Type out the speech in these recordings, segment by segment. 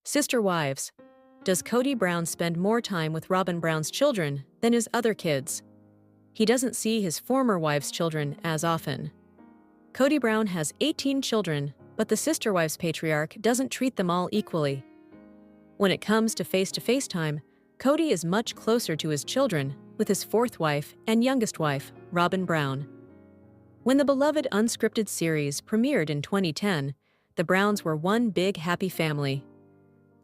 Sister wives. Does Kody Brown spend more time with Robyn Brown's children than his other kids? He doesn't see his former wife's children as often. Kody Brown has 18 children, but the sister wives patriarch doesn't treat them all equally. When it comes to face-to-face time, Kody is much closer to his children with his fourth wife and youngest wife, Robyn Brown. When the beloved unscripted series premiered in 2010, the Browns were one big happy family.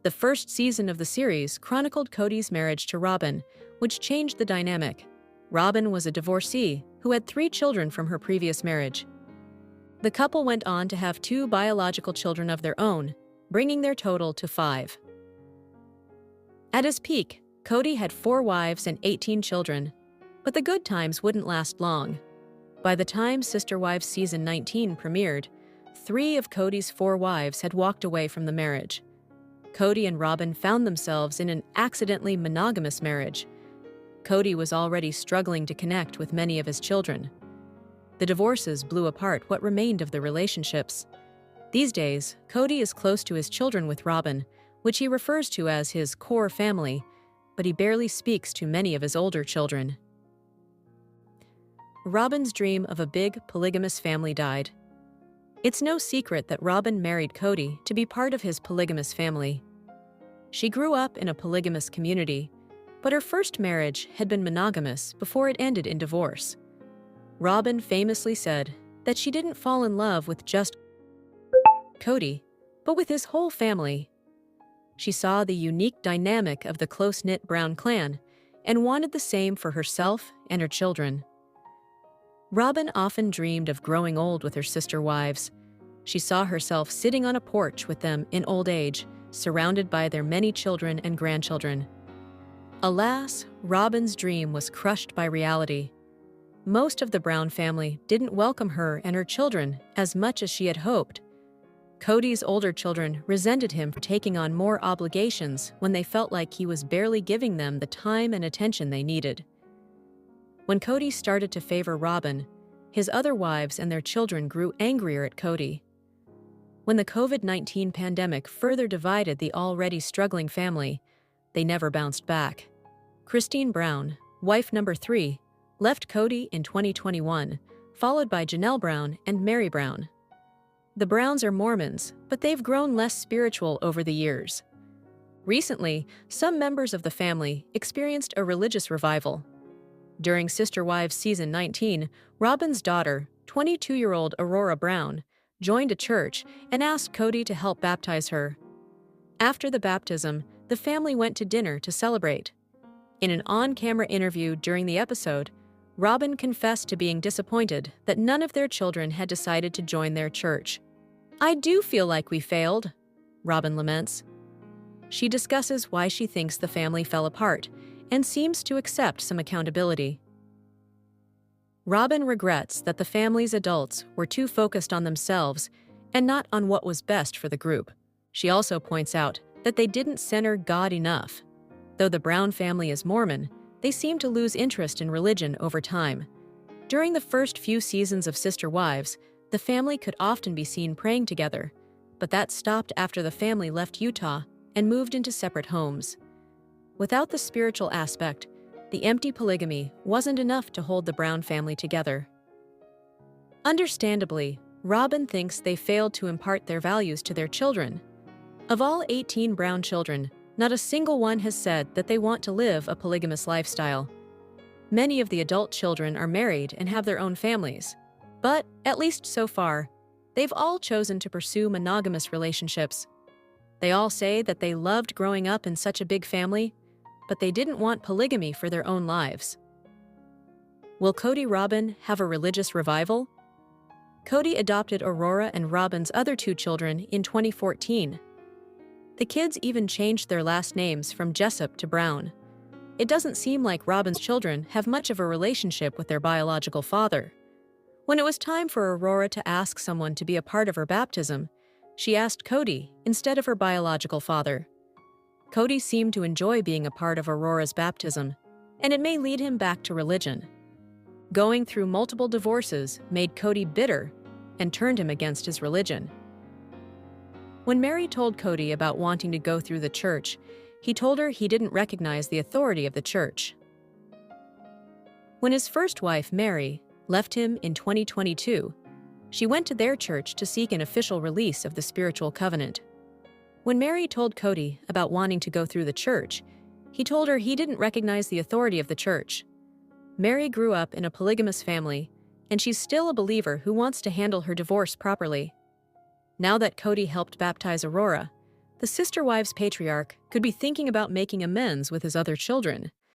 The first season of the series chronicled Kody's marriage to Robyn, which changed the dynamic. Robyn was a divorcee who had 3 children from her previous marriage. The couple went on to have 2 biological children of their own, bringing their total to 5. At his peak, Kody had 4 wives and 18 children, but the good times wouldn't last long. By the time Sister Wives Season 19 premiered, 3 of Kody's 4 wives had walked away from the marriage. Kody and Robyn found themselves in an accidentally monogamous marriage. Kody was already struggling to connect with many of his children. The divorces blew apart what remained of the relationships. These days, Kody is close to his children with Robyn, which he refers to as his core family, but he barely speaks to many of his older children. Robyn's dream of a big, polygamous family died. It's no secret that Robyn married Kody to be part of his polygamous family. She grew up in a polygamous community, but her first marriage had been monogamous before it ended in divorce. Robyn famously said that she didn't fall in love with just Kody, but with his whole family. She saw the unique dynamic of the close-knit Brown clan and wanted the same for herself and her children. Robyn often dreamed of growing old with her sister wives. She saw herself sitting on a porch with them in old age, surrounded by their many children and grandchildren. Alas, Robyn's dream was crushed by reality. Most of the Brown family didn't welcome her and her children as much as she had hoped. Kody's older children resented him for taking on more obligations when they felt like he was barely giving them the time and attention they needed. When Kody started to favor Robyn, his other wives and their children grew angrier at Kody. When the COVID-19 pandemic further divided the already struggling family, they never bounced back. Christine Brown, wife number 3, left Kody in 2021, followed by Janelle Brown and Mary Brown. The Browns are Mormons, but they've grown less spiritual over the years. Recently, some members of the family experienced a religious revival. During Sister Wives Season 19, Robyn's daughter, 22-year-old Aurora Brown, joined a church and asked Kody to help baptize her. After the baptism, the family went to dinner to celebrate. In an on-camera interview during the episode, Robyn confessed to being disappointed that none of their children had decided to join their church. "I do feel like we failed," Robyn laments. She discusses why she thinks the family fell apart and seems to accept some accountability. Robyn regrets that the family's adults were too focused on themselves and not on what was best for the group. She also points out that they didn't center God enough. Though the Brown family is Mormon, they seem to lose interest in religion over time. During the first few seasons of Sister Wives, the family could often be seen praying together, but that stopped after the family left Utah and moved into separate homes. Without the spiritual aspect, the empty polygamy wasn't enough to hold the Brown family together. Understandably, Robyn thinks they failed to impart their values to their children. Of all 18 Brown children, not a single one has said that they want to live a polygamous lifestyle. Many of the adult children are married and have their own families, but, at least so far, they've all chosen to pursue monogamous relationships. They all say that they loved growing up in such a big family, but they didn't want polygamy for their own lives. Will Kody Robyn have a religious revival? Kody adopted Aurora and Robyn's other 2 children in 2014. The kids even changed their last names from Jessup to Brown. It doesn't seem like Robyn's children have much of a relationship with their biological father. When it was time for Aurora to ask someone to be a part of her baptism, she asked Kody instead of her biological father. Kody seemed to enjoy being a part of Aurora's baptism, and it may lead him back to religion. Going through multiple divorces made Kody bitter and turned him against his religion. When Mary told Kody about wanting to go through the church, he told her he didn't recognize the authority of the church. When his first wife, Mary, left him in 2022, she went to their church to seek an official release of the spiritual covenant. When Mary told Kody about wanting to go through the church, he told her he didn't recognize the authority of the church. Mary grew up in a polygamous family, and she's still a believer who wants to handle her divorce properly. Now that Kody helped baptize Aurora, the sister wives patriarch could be thinking about making amends with his other children.